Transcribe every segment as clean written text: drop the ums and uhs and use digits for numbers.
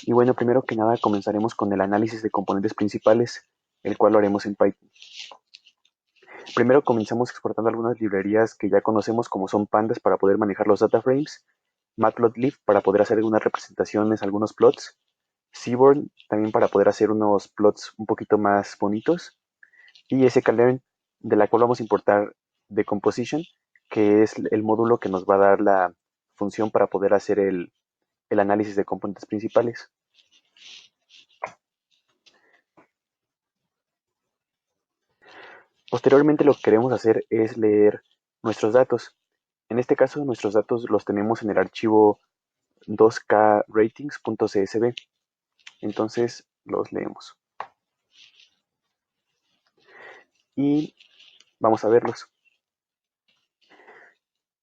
Y bueno, primero que nada comenzaremos con el análisis de componentes principales, el cual lo haremos en Python. Primero comenzamos exportando algunas librerías que ya conocemos como son pandas para poder manejar los data frames, matplotlib para poder hacer algunas representaciones, algunos plots, seaborn también para poder hacer unos plots un poquito más bonitos, y sklearn de la cual vamos a importar decomposition, que es el módulo que nos va a dar la función para poder hacer el análisis de componentes principales. Posteriormente lo que queremos hacer es leer nuestros datos. En este caso nuestros datos los tenemos en el archivo 2kratings.csv. Entonces los leemos y vamos a verlos.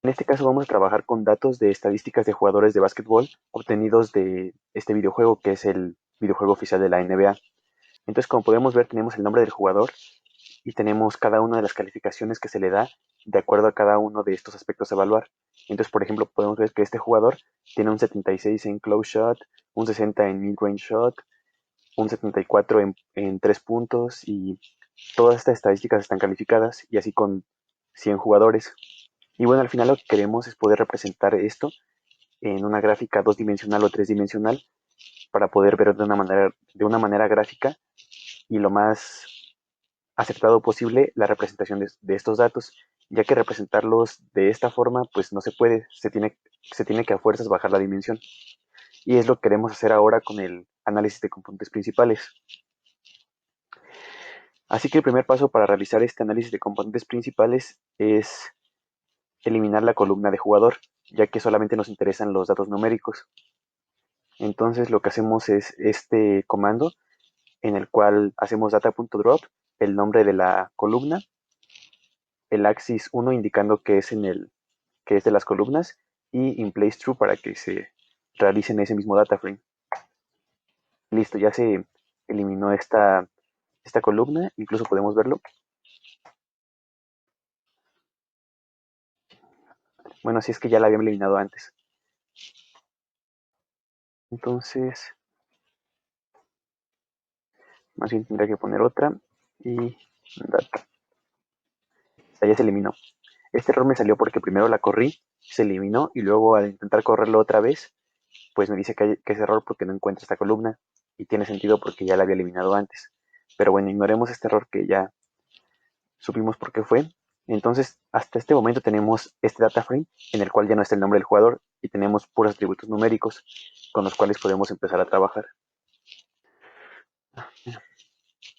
En este caso vamos a trabajar con datos de estadísticas de jugadores de básquetbol obtenidos de este videojuego, que es el videojuego oficial de la NBA. Entonces, como podemos ver, tenemos el nombre del jugador y tenemos cada una de las calificaciones que se le da de acuerdo a cada uno de estos aspectos a evaluar. Entonces, por ejemplo, podemos ver que este jugador tiene un 76 en close shot, un 60 en mid-range shot, un 74 en 3 puntos, y todas estas estadísticas están calificadas y así con 100 jugadores. Y bueno, al final lo que queremos es poder representar esto en una gráfica dos-dimensional o tres-dimensional para poder ver de una manera gráfica y lo más acertado posible la representación de estos datos, ya que representarlos de esta forma pues no se puede, se tiene que a fuerzas bajar la dimensión. Y es lo que queremos hacer ahora con el análisis de componentes principales. Así que el primer paso para realizar este análisis de componentes principales es eliminar la columna de jugador, ya que solamente nos interesan los datos numéricos. Entonces lo que hacemos es este comando en el cual hacemos data.drop, el nombre de la columna, el axis 1 indicando que es de las columnas, y inplaceTrue para que se realice en ese mismo data frame. Listo, ya se eliminó esta columna, incluso podemos verlo. Bueno, si es que ya la habían eliminado antes. Entonces, más bien tendría que poner otra y data. O sea, ya se eliminó. Este error me salió porque primero la corrí, se eliminó, y luego al intentar correrlo otra vez, pues me dice que es error porque no encuentra esta columna, y tiene sentido porque ya la había eliminado antes. Pero bueno, ignoremos este error que ya supimos por qué fue. Entonces, hasta este momento tenemos este data frame en el cual ya no está el nombre del jugador y tenemos puros atributos numéricos con los cuales podemos empezar a trabajar.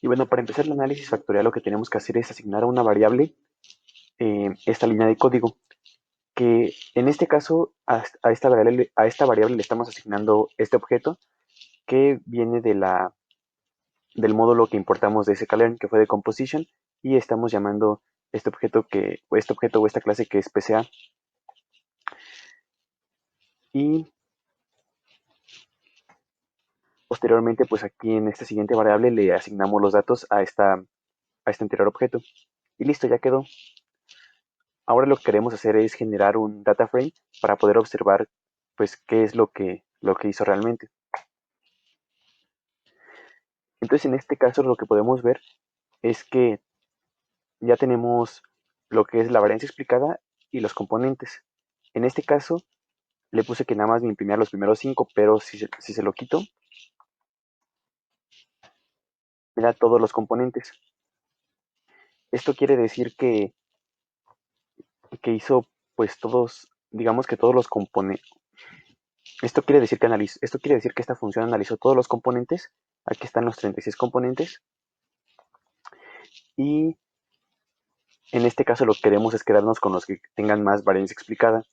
Y bueno, para empezar el análisis factorial lo que tenemos que hacer es asignar a una variable esta línea de código, que en este caso a esta variable le estamos asignando este objeto que viene del módulo que importamos de sklearn, que fue de composition, y estamos llamando este objeto o esta clase que es PCA. Y posteriormente, pues aquí en esta siguiente variable le asignamos los datos a este anterior objeto. Y listo, ya quedó. Ahora lo que queremos hacer es generar un data frame para poder observar pues qué es lo que hizo realmente. Entonces en este caso lo que podemos ver es que ya tenemos lo que es la varianza explicada y los componentes. En este caso le puse que nada más me imprimía los primeros 5, pero si se lo quito, me da todos los componentes. Esto quiere decir que hizo pues todos, digamos que todos los componentes. Esto quiere decir que esta función analizó todos los componentes. Aquí están los 36 componentes. Y en este caso lo que queremos es quedarnos con los que tengan más varianza explicada,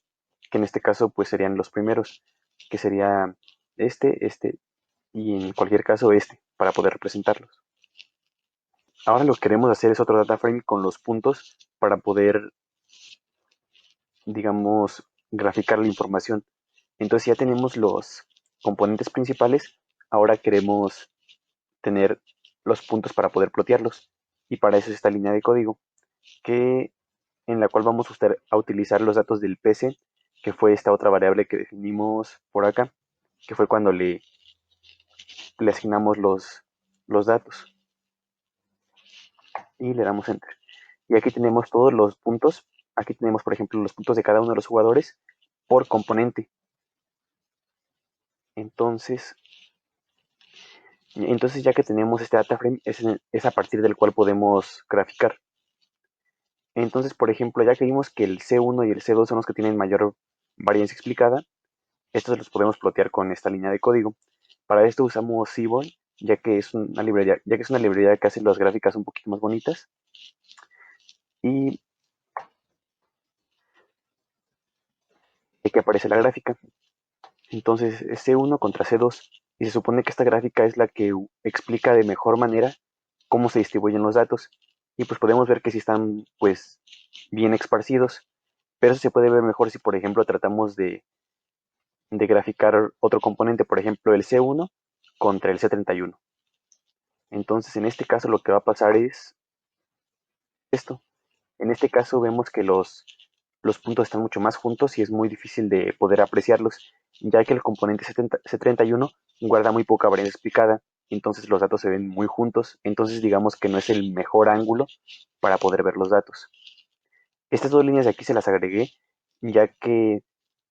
que en este caso pues serían los primeros, que sería este y en cualquier caso este, para poder representarlos. Ahora lo que queremos hacer es otro data frame con los puntos para poder, digamos, graficar la información. Entonces ya tenemos los componentes principales, ahora queremos tener los puntos para poder plotearlos. Y para eso es esta línea de código, en la cual vamos a utilizar los datos del PC, que fue esta otra variable que definimos por acá, que fue cuando le le asignamos los datos y le damos enter. Y aquí tenemos todos los puntos. Aquí tenemos, por ejemplo, los puntos de cada uno de los jugadores por componente. Entonces, ya que tenemos este data frame, es a partir del cual podemos graficar. Entonces, por ejemplo, ya que vimos que el C1 y el C2 son los que tienen mayor varianza explicada, estos los podemos plotear con esta línea de código. Para esto usamos Seaborn, ya que es una librería que hace las gráficas un poquito más bonitas. Y aquí aparece la gráfica. Entonces es C1 contra C2. Y se supone que esta gráfica es la que explica de mejor manera cómo se distribuyen los datos. Y pues podemos ver que sí están pues bien esparcidos. Pero eso se puede ver mejor si por ejemplo tratamos de graficar otro componente, por ejemplo el C1 contra el C31. Entonces en este caso lo que va a pasar es esto. En este caso vemos que los puntos están mucho más juntos y es muy difícil de poder apreciarlos, ya que el componente C31 guarda muy poca varianza explicada, entonces los datos se ven muy juntos, entonces digamos que no es el mejor ángulo para poder ver los datos. Estas dos líneas de aquí se las agregué, ya que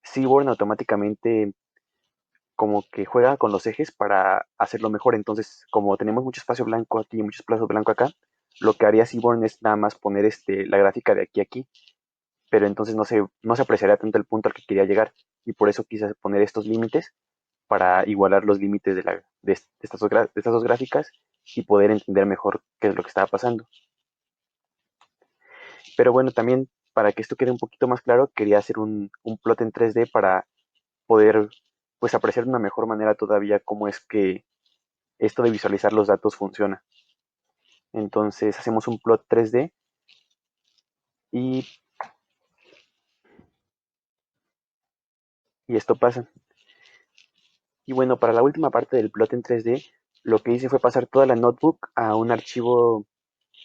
Seaborn automáticamente como que juega con los ejes para hacerlo mejor, entonces como tenemos mucho espacio blanco aquí y mucho espacio blanco acá, lo que haría Seaborn es nada más poner la gráfica de aquí a aquí, pero entonces no se apreciaría tanto el punto al que quería llegar, y por eso quise poner estos límites para igualar los límites de estas dos gráficas y poder entender mejor qué es lo que estaba pasando. Pero bueno, también para que esto quede un poquito más claro, quería hacer un plot en 3D para poder pues apreciar de una mejor manera todavía cómo es que esto de visualizar los datos funciona. Entonces hacemos un plot 3D y, y esto pasa. Y bueno, para la última parte del plot en 3D, lo que hice fue pasar toda la notebook a un archivo,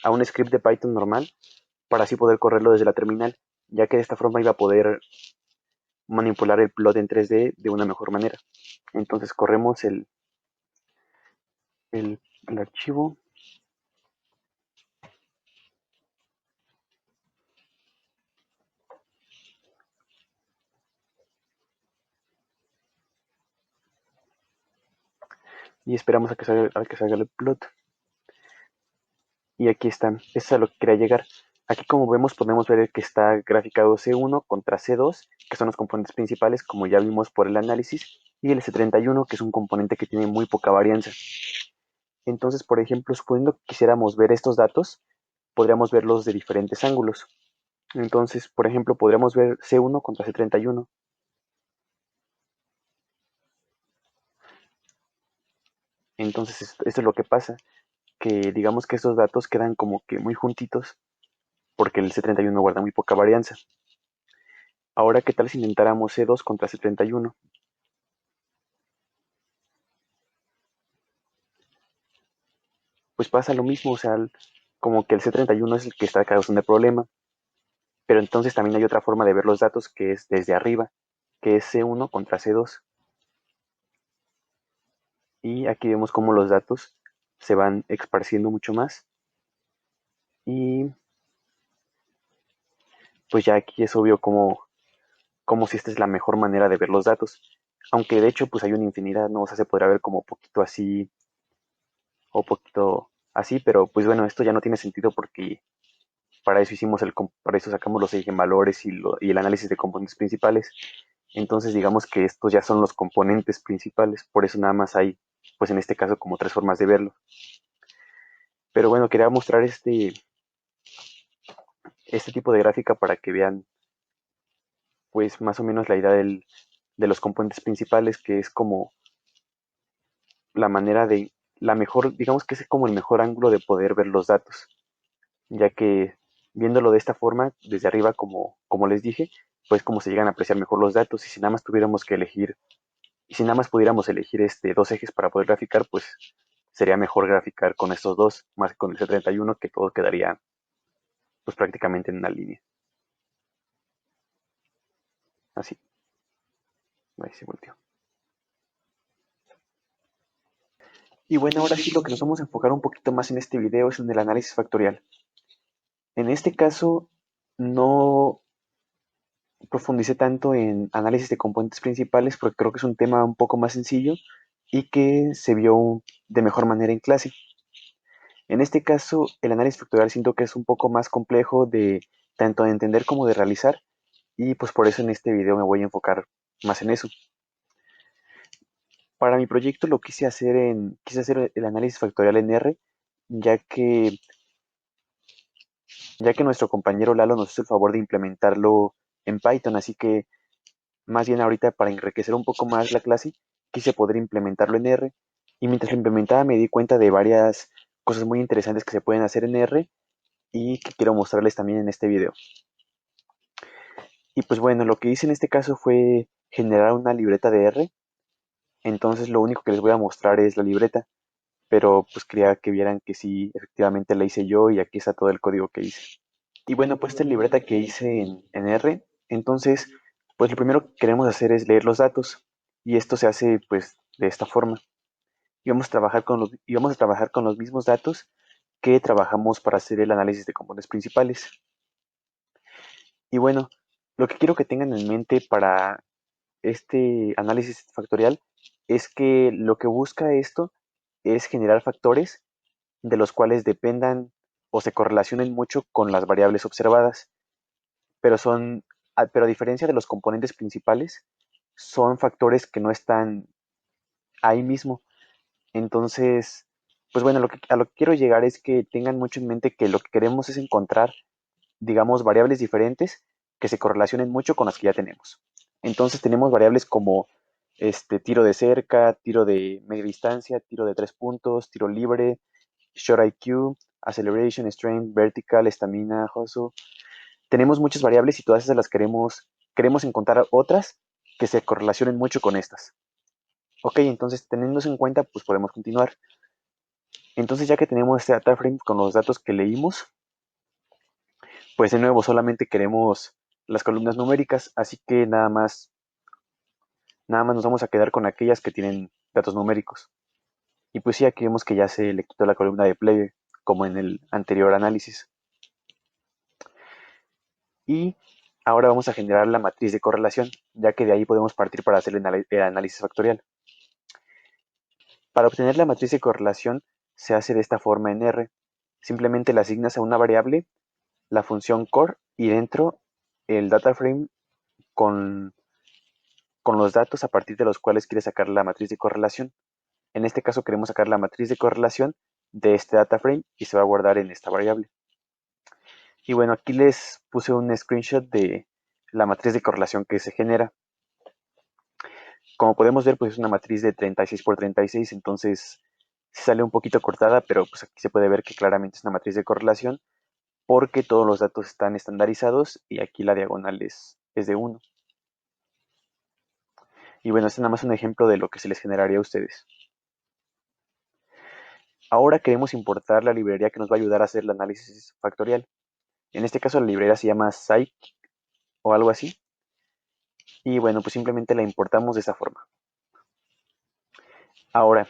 a un script de Python normal, para así poder correrlo desde la terminal, ya que de esta forma iba a poder manipular el plot en 3D de una mejor manera. Entonces corremos el archivo y esperamos a que salga el plot. Y aquí están, eso es a lo que quería llegar. Aquí como vemos podemos ver que está graficado C1 contra C2, que son los componentes principales, como ya vimos por el análisis, y el C31, que es un componente que tiene muy poca varianza. Entonces, por ejemplo, suponiendo que quisiéramos ver estos datos, podríamos verlos de diferentes ángulos. Entonces, por ejemplo, podríamos ver C1 contra C31. Entonces, esto es lo que pasa, que digamos que estos datos quedan como que muy juntitos, porque el C31 guarda muy poca varianza. Ahora, ¿qué tal si intentáramos C2 contra C31? Pues pasa lo mismo, o sea, como que el C31 es el que está causando el problema, pero entonces también hay otra forma de ver los datos que es desde arriba, que es C1 contra C2. Y aquí vemos cómo los datos se van esparciendo mucho más. Y pues ya aquí es obvio como si esta es la mejor manera de ver los datos. Aunque de hecho pues hay una infinidad, ¿no? O sea, se podrá ver como poquito así o poquito así, pero pues bueno, esto ya no tiene sentido porque para eso sacamos los eigenvalores y el análisis de componentes principales. Entonces digamos que estos ya son los componentes principales, por eso nada más hay, pues en este caso, como tres formas de verlo. Pero bueno, quería mostrar este tipo de gráfica para que vean pues más o menos la idea de los componentes principales, que es como la manera la mejor, digamos que es como el mejor ángulo de poder ver los datos, ya que viéndolo de esta forma, desde arriba, como les dije, pues como se llegan a apreciar mejor los datos, y si nada más tuviéramos que elegir, y si nada más pudiéramos elegir dos ejes para poder graficar, pues sería mejor graficar con estos dos, más que con el C31, que todo quedaría pues prácticamente en una línea. Así, ahí se volteó. Y bueno, ahora sí lo que nos vamos a enfocar un poquito más en este video es en el análisis factorial. En este caso, no profundicé tanto en análisis de componentes principales porque creo que es un tema un poco más sencillo y que se vio de mejor manera en clase. En este caso, el análisis factorial siento que es un poco más complejo de tanto de entender como de realizar y pues por eso en este video me voy a enfocar más en eso. Para mi proyecto lo quise hacer el análisis factorial en R, ya que, ya que nuestro compañero Lalo nos hizo el favor de implementarlo en Python, así que más bien ahorita para enriquecer un poco más la clase, quise poder implementarlo en R y mientras lo implementaba me di cuenta de varias cosas muy interesantes que se pueden hacer en R y que quiero mostrarles también en este video. Y pues bueno, lo que hice en este caso fue generar una libreta de R, entonces lo único que les voy a mostrar es la libreta, pero pues quería que vieran que sí, efectivamente la hice yo y aquí está todo el código que hice. Y bueno, pues esta libreta que hice en R, entonces, pues lo primero que queremos hacer es leer los datos y esto se hace pues de esta forma. Y vamos a trabajar con los mismos datos que trabajamos para hacer el análisis de componentes principales. Y bueno, lo que quiero que tengan en mente para este análisis factorial es que lo que busca esto es generar factores de los cuales dependan o se correlacionen mucho con las variables observadas, pero a diferencia de los componentes principales, son factores que no están ahí mismo. Entonces, pues bueno, a lo que quiero llegar es que tengan mucho en mente que lo que queremos es encontrar, digamos, variables diferentes que se correlacionen mucho con las que ya tenemos. Entonces tenemos variables como tiro de cerca, tiro de media distancia, tiro de 3 puntos, tiro libre, short IQ, acceleration, strength, vertical, estamina, hustle. Tenemos muchas variables y todas esas las queremos encontrar otras que se correlacionen mucho con estas. Ok, entonces teniendo eso en cuenta, pues podemos continuar. Entonces ya que tenemos este data frame con los datos que leímos, pues de nuevo solamente queremos las columnas numéricas, así que nada más nos vamos a quedar con aquellas que tienen datos numéricos. Y pues sí, aquí vemos que ya se le quitó la columna de plebe, como en el anterior análisis. Y ahora vamos a generar la matriz de correlación, ya que de ahí podemos partir para hacer el análisis factorial. Para obtener la matriz de correlación se hace de esta forma en R. Simplemente le asignas a una variable la función core y dentro el data frame con, con los datos a partir de los cuales quieres sacar la matriz de correlación. En este caso queremos sacar la matriz de correlación de este data frame y se va a guardar en esta variable. Y bueno, aquí les puse un screenshot de la matriz de correlación que se genera. Como podemos ver, pues es una matriz de 36 por 36, entonces sale un poquito cortada, pero pues aquí se puede ver que claramente es una matriz de correlación porque todos los datos están estandarizados y aquí la diagonal es de 1. Y bueno, este es nada más un ejemplo de lo que se les generaría a ustedes. Ahora queremos importar la librería que nos va a ayudar a hacer el análisis factorial. En este caso la librería se llama Scikit o algo así. Y bueno, pues simplemente la importamos de esa forma. Ahora,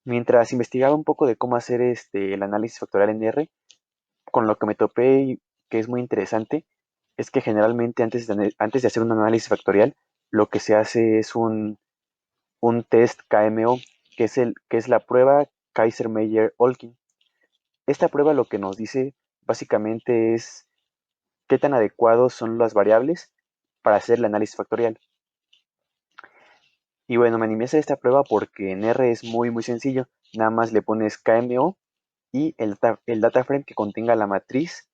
mientras investigaba un poco de cómo hacer el análisis factorial en R, con lo que me topé y que es muy interesante, es que generalmente antes de hacer un análisis factorial, lo que se hace es un test KMO, que es la prueba Kaiser-Meyer-Olkin. Esta prueba lo que nos dice básicamente es qué tan adecuados son las variables para hacer el análisis factorial. Y bueno, me animé a hacer esta prueba porque en R es muy sencillo. Nada más le pones KMO y el data frame que contenga la matriz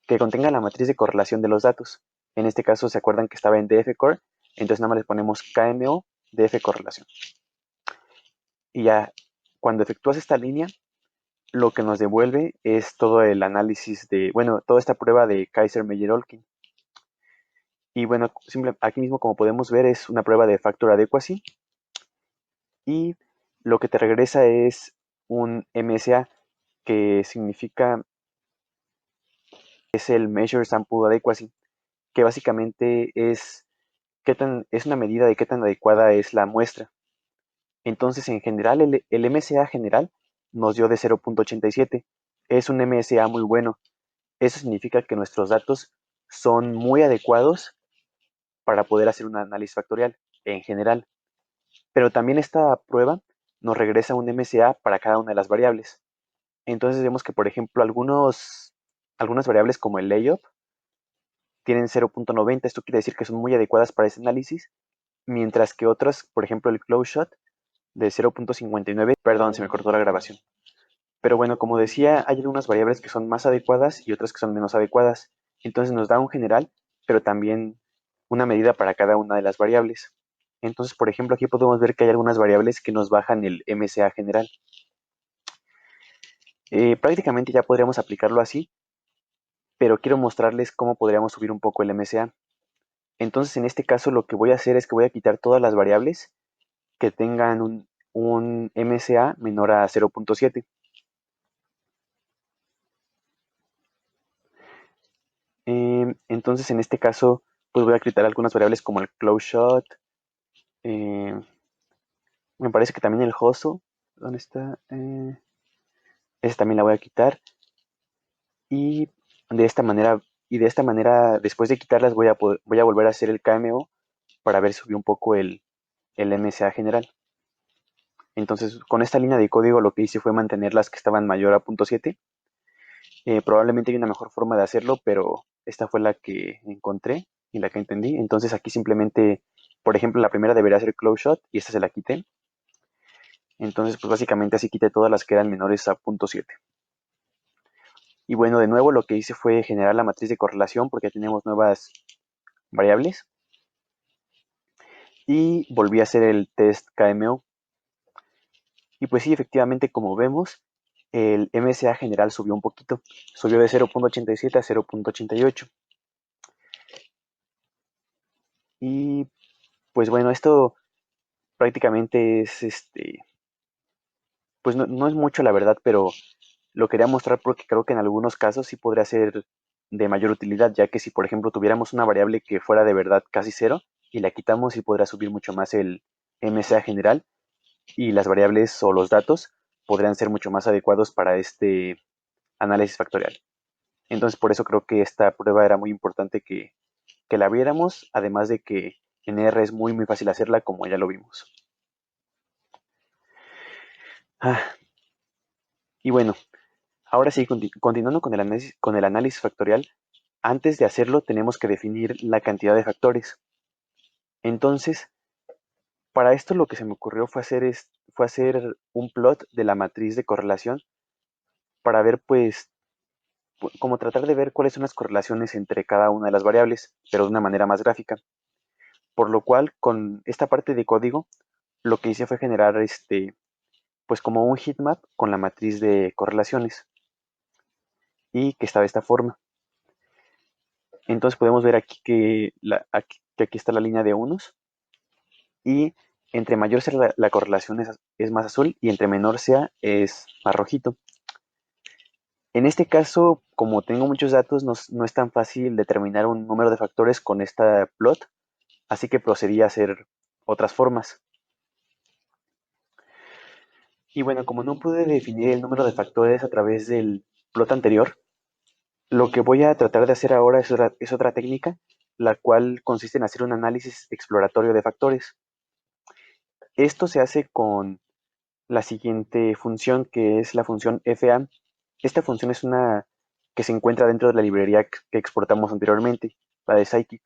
de correlación de los datos. En este caso, ¿se acuerdan que estaba en dfcore? Entonces nada más le ponemos KMO df correlación. Y ya, cuando efectúas esta línea, lo que nos devuelve es todo el análisis toda esta prueba de Kaiser-Meyer-Olkin. Y bueno, aquí mismo como podemos ver es una prueba de factor adequacy y lo que te regresa es un MSA que significa, es el Measure Sample Adequacy, que básicamente es una medida de qué tan adecuada es la muestra. Entonces, en general, el MSA general nos dio de 0.87. Es un MSA muy bueno. Eso significa que nuestros datos son muy adecuados para poder hacer un análisis factorial en general. Pero también esta prueba nos regresa un MSA para cada una de las variables. Entonces vemos que, por ejemplo, algunas variables como el layup tienen 0.90. Esto quiere decir que son muy adecuadas para ese análisis, mientras que otras, por ejemplo, el close shot de 0.59, perdón, se me cortó la grabación. Pero bueno, como decía, hay algunas variables que son más adecuadas y otras que son menos adecuadas. Entonces nos da un general, pero también una medida para cada una de las variables. Entonces, por ejemplo, aquí podemos ver que hay algunas variables que nos bajan el MSA general. Prácticamente ya podríamos aplicarlo así, pero quiero mostrarles cómo podríamos subir un poco el MSA. Entonces, en este caso, lo que voy a hacer es que voy a quitar todas las variables que tengan un MSA menor a 0.7. Entonces, en este caso, pues voy a quitar algunas variables como el close shot. eh, Me parece que también el hustle. ¿Dónde está? Esa también la voy a quitar. Y de esta manera, después de quitarlas, voy a volver a hacer el KMO para ver si subí un poco el MSA general. Entonces, con esta línea de código lo que hice fue mantener las que estaban mayor a 0.7. Probablemente hay una mejor forma de hacerlo, pero esta fue la que encontré y la que entendí. Entonces aquí simplemente, por ejemplo, la primera debería ser close shot y esta se la quité. Entonces, pues básicamente así quité todas las que eran menores a 0.7. Y bueno, de nuevo lo que hice fue generar la matriz de correlación porque tenemos nuevas variables. Y volví a hacer el test KMO. Y pues sí, efectivamente, como vemos, el MSA general subió un poquito. Subió de 0.87 a 0.88. Y pues bueno, esto prácticamente es pues no es mucho la verdad, pero lo quería mostrar porque creo que en algunos casos sí podría ser de mayor utilidad, ya que si por ejemplo tuviéramos una variable que fuera de verdad casi cero y la quitamos, sí podrá subir mucho más el MSA general y las variables o los datos podrían ser mucho más adecuados para este análisis factorial. Entonces por eso creo que esta prueba era muy importante que la viéramos, además de que en R es muy fácil hacerla como ya lo vimos. Y bueno, ahora sí, continuando con el análisis factorial, antes de hacerlo tenemos que definir la cantidad de factores. Entonces, para esto lo que se me ocurrió fue hacer un plot de la matriz de correlación para ver, pues, como tratar de ver cuáles son las correlaciones entre cada una de las variables, pero de una manera más gráfica. Por lo cual, con esta parte de código, lo que hice fue generar pues como un heatmap con la matriz de correlaciones y que está de esta forma. Entonces podemos ver aquí que aquí está la línea de unos y entre mayor sea la correlación es más azul y entre menor sea es más rojito. En este caso, como tengo muchos datos, no es tan fácil determinar un número de factores con esta plot, así que procedí a hacer otras formas. Y bueno, como no pude definir el número de factores a través del plot anterior, lo que voy a tratar de hacer ahora es otra técnica, la cual consiste en hacer un análisis exploratorio de factores. Esto se hace con la siguiente función, que es la función FA. Esta función es una que se encuentra dentro de la librería que exportamos anteriormente, la de Scikit.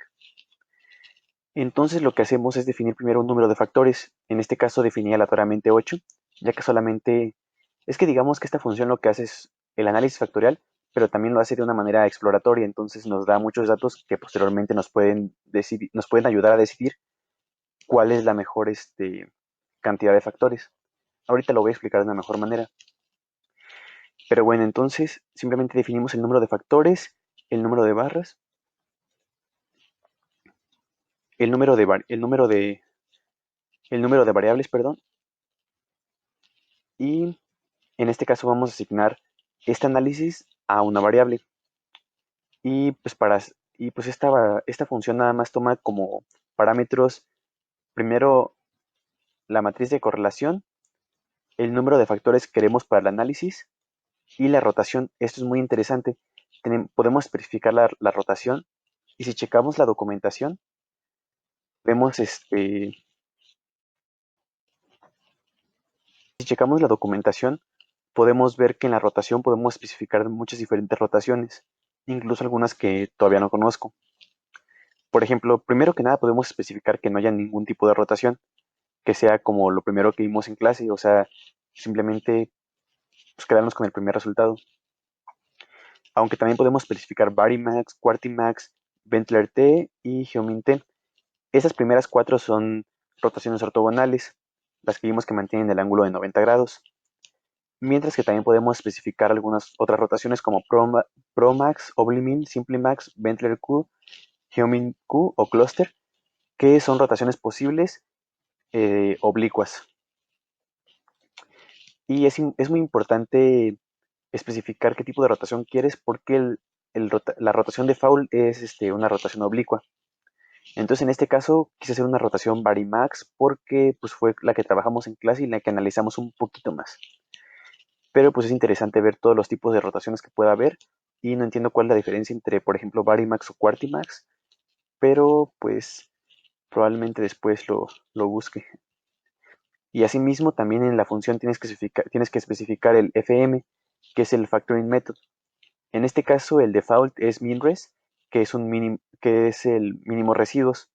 Entonces lo que hacemos es definir primero un número de factores. En este caso definí aleatoriamente 8, ya que solamente es que digamos que esta función lo que hace es el análisis factorial, pero también lo hace de una manera exploratoria. Entonces nos da muchos datos que posteriormente nos pueden ayudar a decidir cuál es la mejor cantidad de factores. Ahorita lo voy a explicar de una mejor manera. Pero bueno, entonces simplemente definimos el número de factores, el número de barras, el número de variables, perdón, y en este caso vamos a asignar este análisis a una variable. Y pues esta función nada más toma como parámetros primero la matriz de correlación, el número de factores que queremos para el análisis y la rotación. Esto es muy interesante. Podemos especificar la rotación y si checamos la documentación, vemos si checamos la documentación, podemos ver que en la rotación podemos especificar muchas diferentes rotaciones, incluso algunas que todavía no conozco. Por ejemplo, primero que nada podemos especificar que no haya ningún tipo de rotación, que sea como lo primero que vimos en clase, o sea, simplemente pues, quedarnos con el primer resultado. Aunque también podemos especificar Varimax, Quartimax, Ventler T y Geomin T. Esas primeras cuatro son rotaciones ortogonales, las que vimos que mantienen el ángulo de 90 grados. Mientras que también podemos especificar algunas otras rotaciones como Promax, Oblimin, Simplimax, Ventler Q, Geomin Q o Cluster, que son rotaciones posibles oblicuas. Y es muy importante especificar qué tipo de rotación quieres porque la rotación de Foul es una rotación oblicua. Entonces en este caso quise hacer una rotación Varimax porque pues, fue la que trabajamos en clase y la que analizamos un poquito más. Pero pues es interesante ver todos los tipos de rotaciones que pueda haber y no entiendo cuál es la diferencia entre, por ejemplo, Varimax o Quartimax, pero pues probablemente después lo busque. Y asimismo también en la función tienes que especificar el FM, que es el Factoring Method. En este caso el default es MinRes, que es el mínimo residuos,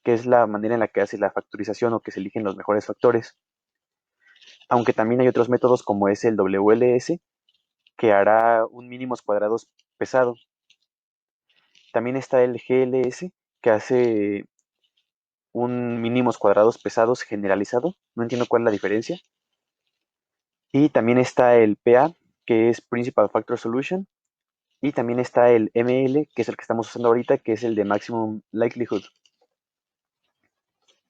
que es la manera en la que hace la factorización o que se eligen los mejores factores. Aunque también hay otros métodos como es el WLS, que hará un mínimos cuadrados pesado. También está el GLS, que hace un mínimos cuadrados pesados generalizado. No entiendo cuál es la diferencia. Y también está el PA, que es Principal Factor Solution. Y también está el ML, que es el que estamos usando ahorita, que es el de Maximum Likelihood.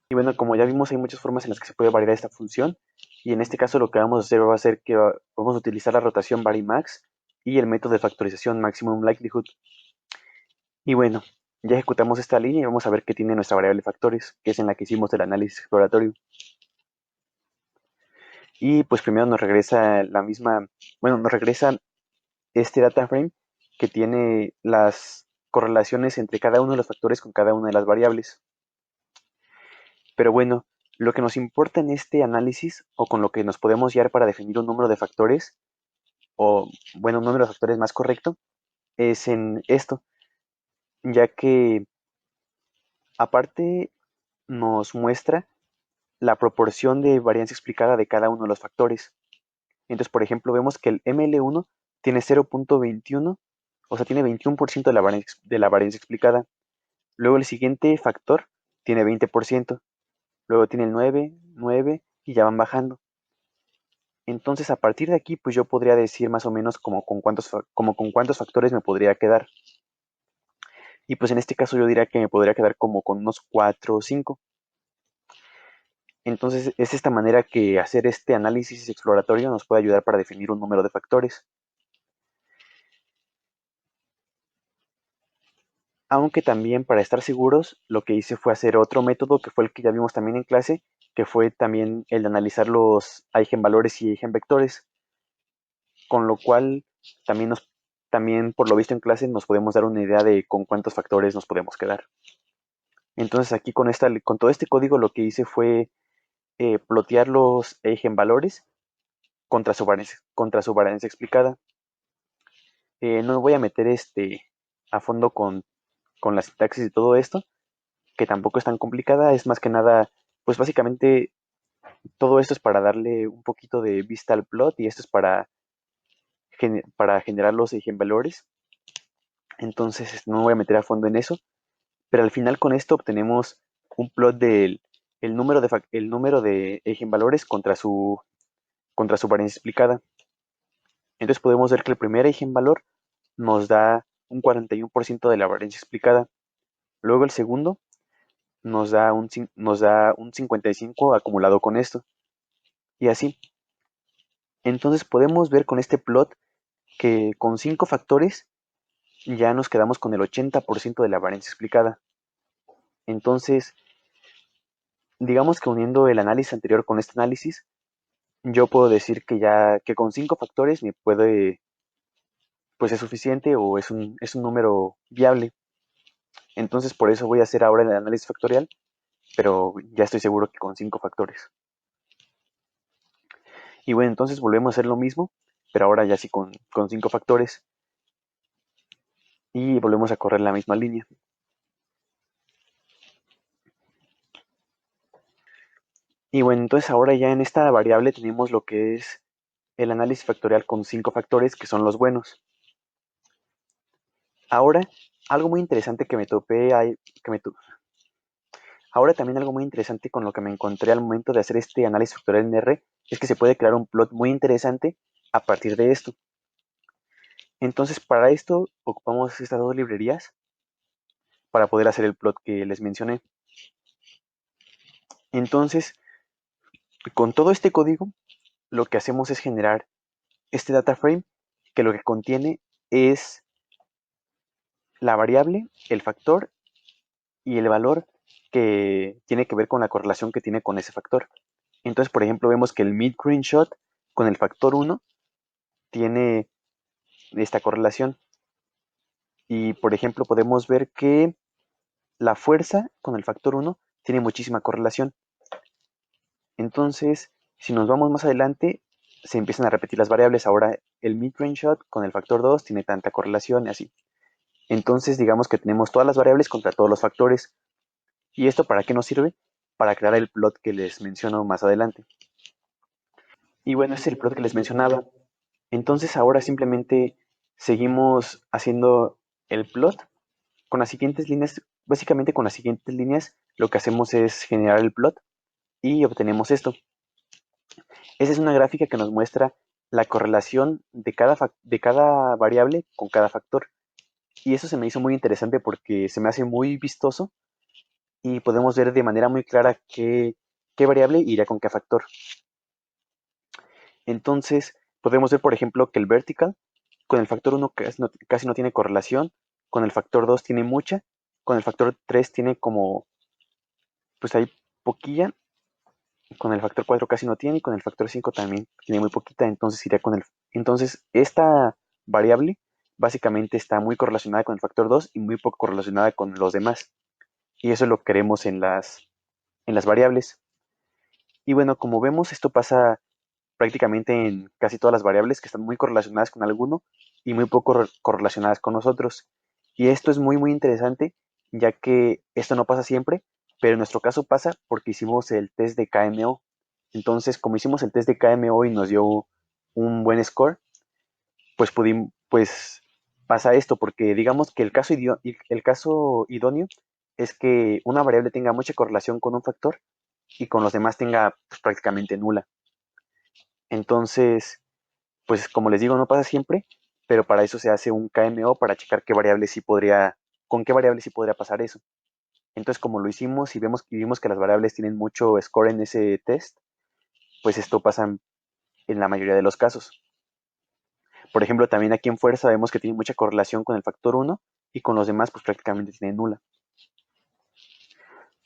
Y bueno, como ya vimos, hay muchas formas en las que se puede variar esta función. Y en este caso lo que vamos a hacer va a ser que vamos a utilizar la rotación Varimax y el método de factorización Maximum Likelihood. Y bueno, ya ejecutamos esta línea y vamos a ver qué tiene nuestra variable factores, que es en la que hicimos el análisis exploratorio. Y pues primero nos regresa nos regresa este data frame que tiene las correlaciones entre cada uno de los factores con cada una de las variables. Pero bueno, lo que nos importa en este análisis o con lo que nos podemos guiar para definir un número de factores, o bueno, un número de factores más correcto, es en esto, ya que aparte nos muestra la proporción de varianza explicada de cada uno de los factores. Entonces, por ejemplo, vemos que el ML1 tiene 0.21, o sea, tiene 21% de la varianza explicada. Luego el siguiente factor tiene 20%, luego tiene el 9 y ya van bajando. Entonces, a partir de aquí, pues yo podría decir más o menos como con cuántos factores me podría quedar. Y pues en este caso yo diría que me podría quedar como con unos 4 o 5. Entonces, es esta manera que hacer este análisis exploratorio nos puede ayudar para definir un número de factores. Aunque también para estar seguros, lo que hice fue hacer otro método que fue el que ya vimos también en clase, que fue también el de analizar los eigenvalores y eigenvectores, con lo cual también también por lo visto en clase nos podemos dar una idea de con cuántos factores nos podemos quedar. Entonces aquí con todo este código lo que hice fue plotear los eigenvalores contra su varianza explicada. No me voy a meter a fondo con la sintaxis y todo esto, que tampoco es tan complicada, es más que nada, pues básicamente todo esto es para darle un poquito de vista al plot y esto es para generar los eigenvalores. Entonces no me voy a meter a fondo en eso, pero al final con esto obtenemos un plot del el número de eigenvalores contra su varianza explicada. Entonces podemos ver que el primer eigenvalor nos da un 41% de la varianza explicada. Luego el segundo nos da un 55 acumulado con esto. Y así. Entonces podemos ver con este plot que con 5 factores ya nos quedamos con el 80% de la varianza explicada. Entonces, Digamos que uniendo el análisis anterior con este análisis, yo puedo decir que ya que con 5 factores me puede, pues es suficiente o es un número viable. Entonces por eso voy a hacer ahora el análisis factorial, pero ya estoy seguro que con 5 factores. Y bueno, entonces volvemos a hacer lo mismo, pero ahora ya sí con 5 factores. Y volvemos a correr la misma línea. Y bueno, entonces ahora ya en esta variable tenemos lo que es el análisis factorial con 5 factores, que son los buenos. Ahora, algo muy interesante que me topé, ahora también algo muy interesante con lo que me encontré al momento de hacer este análisis factorial en R, es que se puede crear un plot muy interesante a partir de esto. Entonces, para esto ocupamos estas dos librerías para poder hacer el plot que les mencioné. Entonces, con todo este código, lo que hacemos es generar este data frame que lo que contiene es la variable, el factor y el valor que tiene que ver con la correlación que tiene con ese factor. Entonces, por ejemplo, vemos que el mid-green shot con el factor 1 tiene esta correlación. Y, por ejemplo, podemos ver que la fuerza con el factor 1 tiene muchísima correlación. Entonces, si nos vamos más adelante, se empiezan a repetir las variables. Ahora el mid-range shot con el factor 2 tiene tanta correlación y así. Entonces, digamos que tenemos todas las variables contra todos los factores. ¿Y esto para qué nos sirve? Para crear el plot que les menciono más adelante. Y bueno, ese es el plot que les mencionaba. Entonces, ahora simplemente seguimos haciendo el plot con las siguientes líneas. Básicamente, con las siguientes líneas, lo que hacemos es generar el plot y obtenemos esto. Esa es una gráfica que nos muestra la correlación de cada variable con cada factor. Y eso se me hizo muy interesante porque se me hace muy vistoso y podemos ver de manera muy clara qué variable iría con qué factor. Entonces, podemos ver, por ejemplo, que el vertical con el factor 1 casi no tiene correlación, con el factor 2 tiene mucha, con el factor 3 tiene como, pues hay poquilla, con el factor 4 casi no tiene y con el factor 5 también tiene muy poquita, entonces iría con el... Entonces, esta variable básicamente está muy correlacionada con el factor 2 y muy poco correlacionada con los demás. Y eso lo queremos en las variables. Y bueno, como vemos, esto pasa prácticamente en casi todas las variables que están muy correlacionadas con alguno y muy poco correlacionadas con nosotros. Y esto es muy, muy interesante, ya que esto no pasa siempre, pero en nuestro caso pasa porque hicimos el test de KMO. Entonces, como hicimos el test de KMO y nos dio un buen score, pues pasa esto, porque digamos que el caso idóneo es que una variable tenga mucha correlación con un factor y con los demás tenga pues, prácticamente nula. Entonces, pues como les digo, no pasa siempre, pero para eso se hace un KMO para checar con qué variable sí podría pasar eso. Entonces, como lo hicimos y vimos que las variables tienen mucho score en ese test, pues esto pasa en la mayoría de los casos. Por ejemplo, también aquí en fuerza vemos que tiene mucha correlación con el factor 1 y con los demás pues prácticamente tiene nula.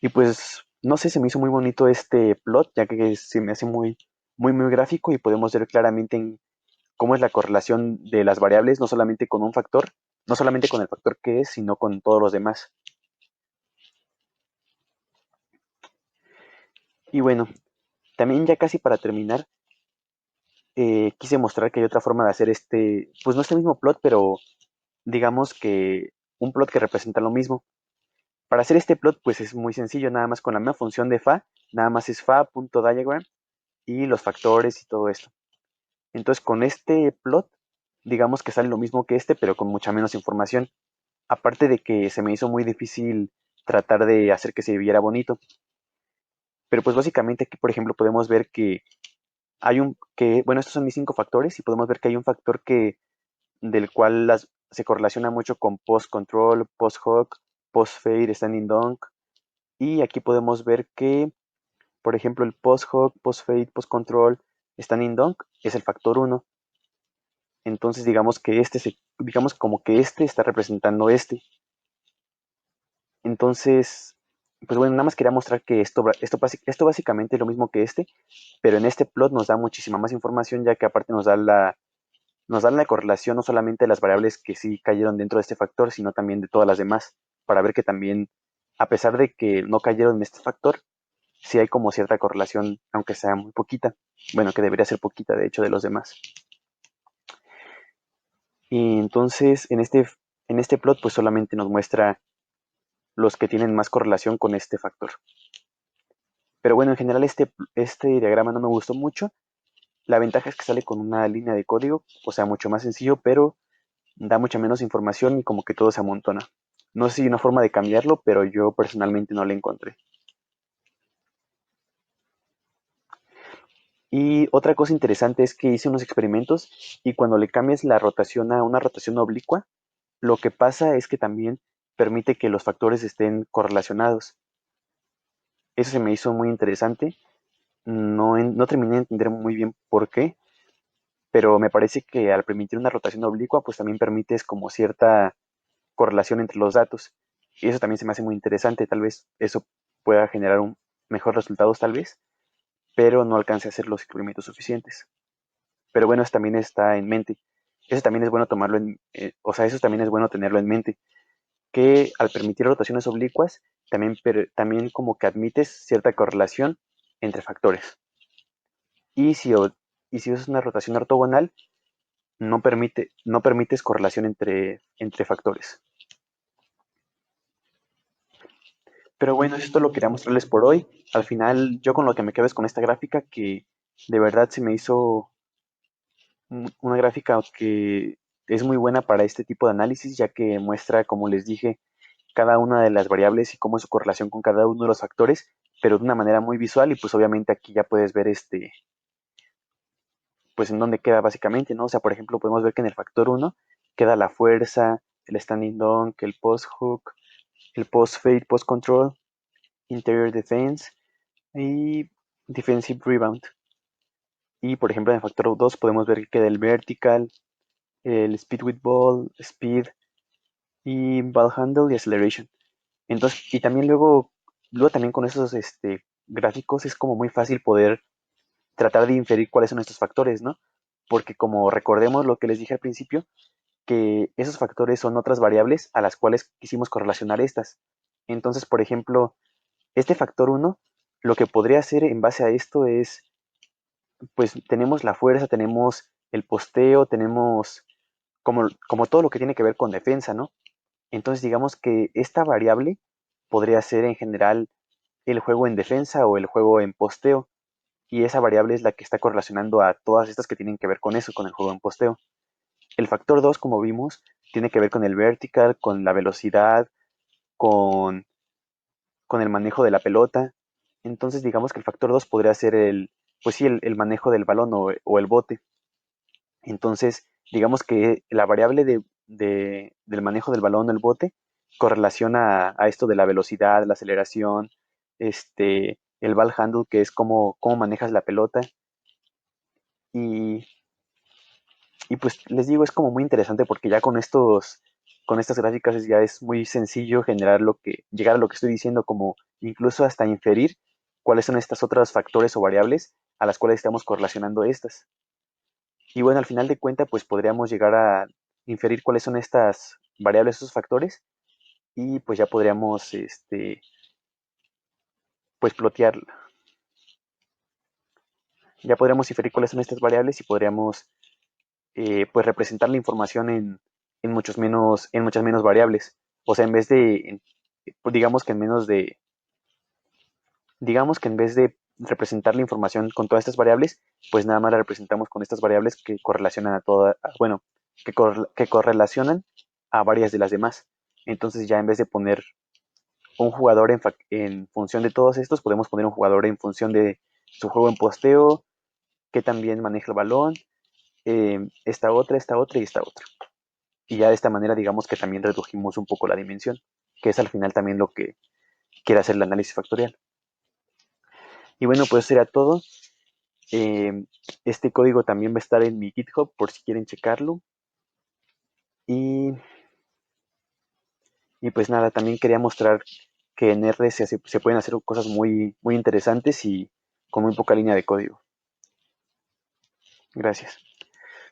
Y pues, no sé, se me hizo muy bonito este plot, ya que se me hace muy, muy, muy gráfico y podemos ver claramente cómo es la correlación de las variables, no solamente con un factor, no solamente con el factor que es, sino con todos los demás. Y bueno, también ya casi para terminar, quise mostrar que hay otra forma de hacer pues no este mismo plot, pero digamos que un plot que representa lo mismo. Para hacer este plot, pues es muy sencillo, nada más con la misma función de fa, nada más es fa.diagram y los factores y todo esto. Entonces, con este plot, digamos que sale lo mismo que pero con mucha menos información. Aparte de que se me hizo muy difícil tratar de hacer que se viera bonito. Pero pues básicamente aquí, por ejemplo, podemos ver que bueno, estos son mis 5 factores y podemos ver que hay un factor del cual se correlaciona mucho con post-control, post-hook, post-fade, standing dunk. Y aquí podemos ver que, por ejemplo, el post-hook, post-fade, post-control, standing dunk es el factor 1. Entonces digamos como que este está representando este. Entonces, pues bueno, nada más quería mostrar que esto básicamente es lo mismo que pero en este plot nos da muchísima más información, ya que aparte nos da la correlación no solamente de las variables que sí cayeron dentro de este factor, sino también de todas las demás, para ver que también, a pesar de que no cayeron en este factor, sí hay como cierta correlación, aunque sea muy poquita. Bueno, que debería ser poquita, de hecho, de los demás. Y entonces, en este plot, pues solamente nos muestra los que tienen más correlación con este factor. Pero bueno, en general este diagrama no me gustó mucho. La ventaja es que sale con una línea de código, o sea, mucho más sencillo, pero da mucha menos información y como que todo se amontona. No sé si hay una forma de cambiarlo, pero yo personalmente no la encontré. Y otra cosa interesante es que hice unos experimentos y cuando le cambias la rotación a una rotación oblicua, lo que pasa es que también permite que los factores estén correlacionados. Eso se me hizo muy interesante. No terminé de entender muy bien por qué, pero me parece que al permitir una rotación oblicua, pues también permites como cierta correlación entre los datos. Y eso también se me hace muy interesante. Tal vez eso pueda generar mejores resultados, tal vez, pero no alcance a hacer los experimentos suficientes. Pero bueno, eso también está en mente. Eso también es bueno tomarlo o sea, eso también es bueno tenerlo en mente, que al permitir rotaciones oblicuas, también como que admites cierta correlación entre factores. Y si, y si usas una rotación ortogonal, no permites correlación entre factores. Pero bueno, esto lo quería mostrarles por hoy. Al final, yo con lo que me quedo es con esta gráfica que de verdad se me hizo una gráfica que es muy buena para este tipo de análisis, ya que muestra, como les dije, cada una de las variables y cómo es su correlación con cada uno de los factores, pero de una manera muy visual y pues obviamente aquí ya puedes ver pues en dónde queda básicamente, ¿no? O sea, por ejemplo, podemos ver que en el factor uno queda la fuerza, el standing dunk, el post hook, el post fade, post control, interior defense y defensive rebound. Y por ejemplo en el factor 2 podemos ver que queda el vertical, el speed with ball, speed y ball handle y acceleration. Entonces, y también luego también con esos gráficos es como muy fácil poder tratar de inferir cuáles son estos factores, ¿no? Porque como recordemos lo que les dije al principio, que esos factores son otras variables a las cuales quisimos correlacionar estas. Entonces, por ejemplo, este factor uno lo que podría hacer en base a esto es, pues tenemos la fuerza, tenemos el posteo, tenemos como todo lo que tiene que ver con defensa, ¿no? Entonces digamos que esta variable podría ser en general el juego en defensa o el juego en posteo, y esa variable es la que está correlacionando a todas estas que tienen que ver con eso, con el juego en posteo. El factor 2, como vimos, tiene que ver con el vertical, con la velocidad, con, con el manejo de la pelota. Entonces digamos que el factor 2 podría ser pues sí, el manejo del balón o el bote. Entonces, digamos que la variable del manejo del balón o el bote correlaciona a esto de la velocidad, la aceleración, el ball handle, que es cómo manejas la pelota. Y, y pues les digo, es como muy interesante porque ya con estas gráficas ya es muy sencillo llegar a lo que estoy diciendo, como incluso hasta inferir cuáles son estos otros factores o variables a las cuales estamos correlacionando estas. Y bueno, al final de cuentas, pues podríamos llegar a inferir cuáles son estas variables, esos factores, y pues ya podríamos, pues plotear, ya podríamos inferir cuáles son estas variables y podríamos, pues representar la información en muchas menos variables. O sea, pues digamos que en vez de representar la información con todas estas variables, pues nada más la representamos con estas variables que correlacionan bueno, que correlacionan a varias de las demás. Entonces ya en vez de poner un jugador en función de todos estos, podemos poner un jugador en función de su juego en posteo, que también maneja el balón, esta otra y esta otra. Y ya de esta manera digamos que también redujimos un poco la dimensión, que es al final también lo que quiere hacer el análisis factorial. Y bueno, pues eso era todo. Eh, este código también va a estar en mi GitHub por si quieren checarlo. Y, y pues nada, también quería mostrar que en R se pueden hacer cosas muy interesantes y con muy poca línea de código. Gracias.